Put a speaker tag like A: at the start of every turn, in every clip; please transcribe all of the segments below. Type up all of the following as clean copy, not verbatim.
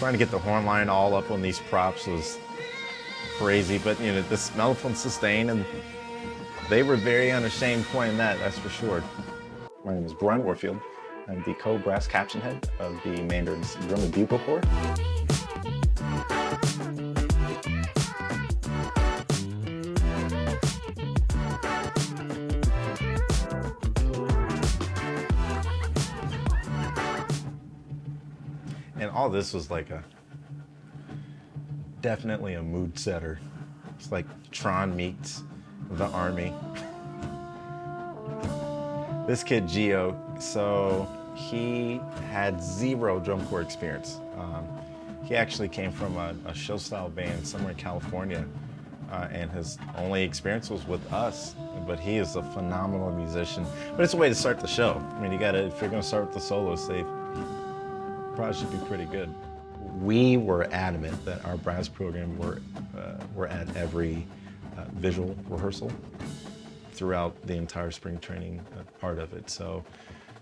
A: Trying to get the horn line all up on these props was crazy, but you know, the mellophone sustain, and they were very unashamed playing that, that's for sure. My name is Bryan Warfield. I'm the co-brass caption head of the Mandarins Drum and Bugle Corps. And all this was like definitely a mood setter. It's like Tron meets the Army. This kid, Gio, so he had zero drum corps experience. He actually came from a show-style band somewhere in California, and his only experience was with us. But he is a phenomenal musician. But it's a way to start the show. I mean, if you're gonna start with the soloist, they probably should be pretty good. We were adamant that our brass program were at every visual rehearsal throughout the entire spring training part of it. So,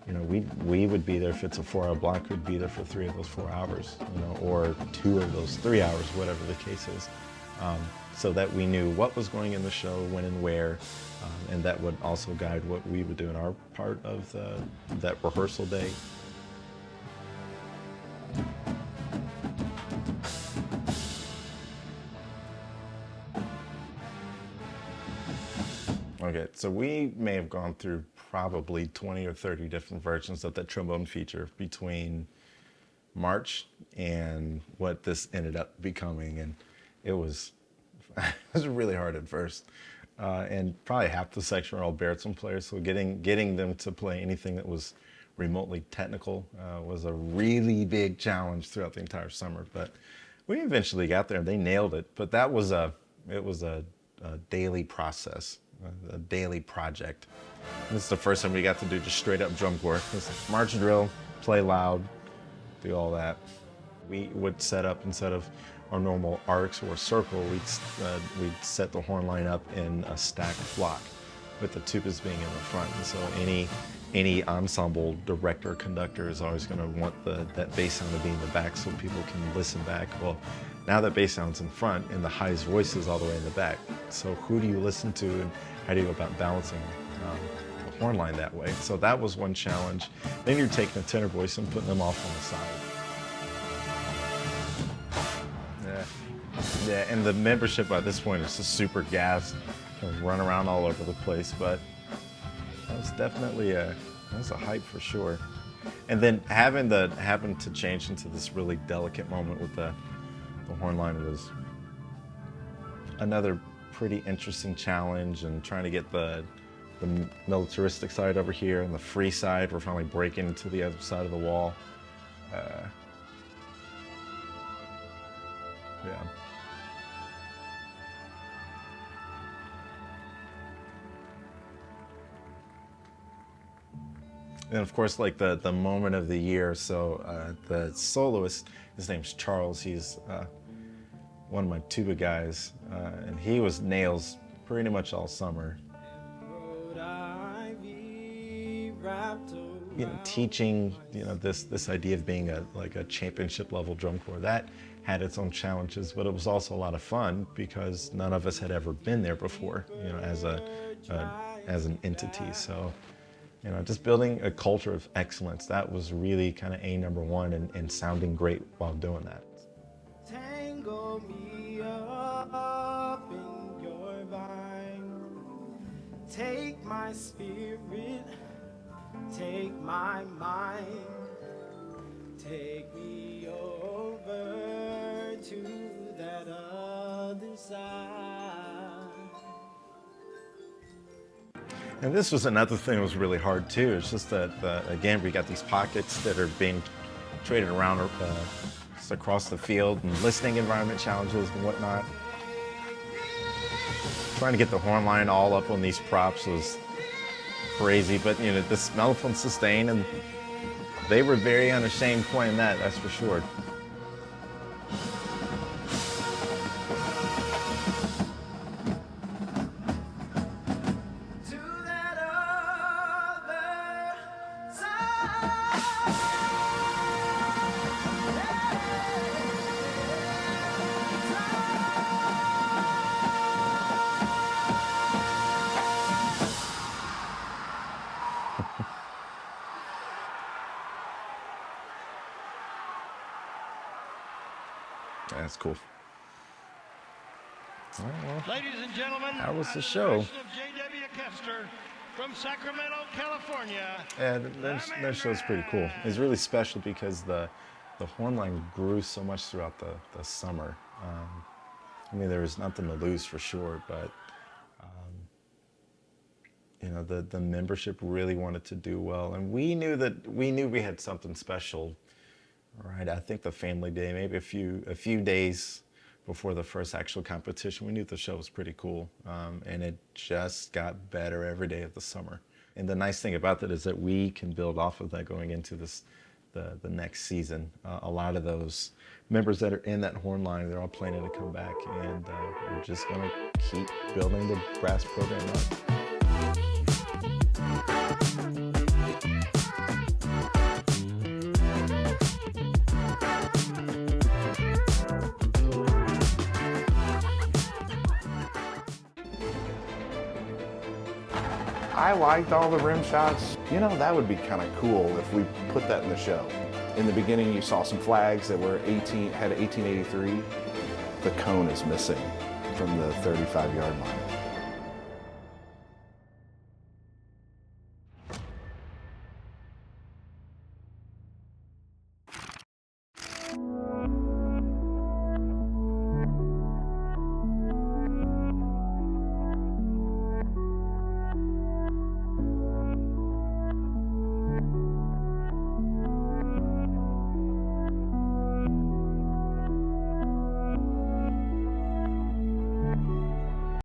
A: you know, we would be there if it's a 4-hour block, we'd be there for 3 of those 4 hours, you know, or 2 of those 3 hours, whatever the case is, so that we knew what was going in the show, when and where, and that would also guide what we would do in our part of that rehearsal day. Okay, so we may have gone through probably 20 or 30 different versions of that trombone feature between March and what this ended up becoming, and it was really hard at first. And probably half the section are all baritone players, so getting them to play anything that was remotely technical was a really big challenge throughout the entire summer. But we eventually got there, and they nailed it. But it was a daily process. A daily project. This is the first time we got to do just straight up drum corps. This march drill, play loud, do all that. We would set up, instead of our normal arcs or circle, we'd set the horn line up in a stacked flock, with the tubas being in the front. And so any ensemble director, conductor is always going to want that bass sound to be in the back so people can listen back. Well, now that bass sound's in front and the highest voice is all the way in the back. So who do you listen to, and how do you go about balancing the horn line that way? So that was one challenge. Then you're taking a tenor voice and putting them off on the side. Yeah, and the membership by this point is just super gassed, kind of run around all over the place, but that was definitely that was a hype for sure. And then having to change into this really delicate moment with the horn line was another pretty interesting challenge, and trying to get the militaristic side over here and the free side. We're finally breaking into the other side of the wall. Yeah. And of course, like the moment of the year, so the soloist, his name's Charles, he's one of my tuba guys, and he was nails pretty much all summer. You know, teaching, you know, this idea of being like a championship level drum corps, that had its own challenges, but it was also a lot of fun because none of us had ever been there before, you know, as an entity. So, you know, just building a culture of excellence, that was really kind of #1, and sounding great while doing that.
B: Tangle me up in your vine. Take my spirit, take my mind. Take me over to that other side.
A: And this was another thing that was really hard too. It's just that, again, we got these pockets that are being traded around just across the field, and listening environment challenges and whatnot. Trying to get the horn line all up on these props was crazy, but you know, this mellophone sustain, and they were very unashamed playing that, that's for sure. That's cool. All right, well,
C: Ladies and gentlemen,
A: that was the
C: at
A: show.
C: direction of J.W. Kester from Sacramento, California.
A: And their show's pretty cool. It's really special because the horn line grew so much throughout the summer. I mean, there was nothing to lose for sure, but you know, the membership really wanted to do well, and we knew we had something special. Right, I think the family day, maybe a few days before the first actual competition, we knew the show was pretty cool, and it just got better every day of the summer. And the nice thing about that is that we can build off of that going into the next season. A lot of those members that are in that horn line, they're all planning to come back, and we're just going to keep building the brass program up.
D: I liked all the rim shots. You know, that would be kind of cool if we put that in the show. In the beginning, you saw some flags that were had 1883. The cone is missing from the 35-yard line.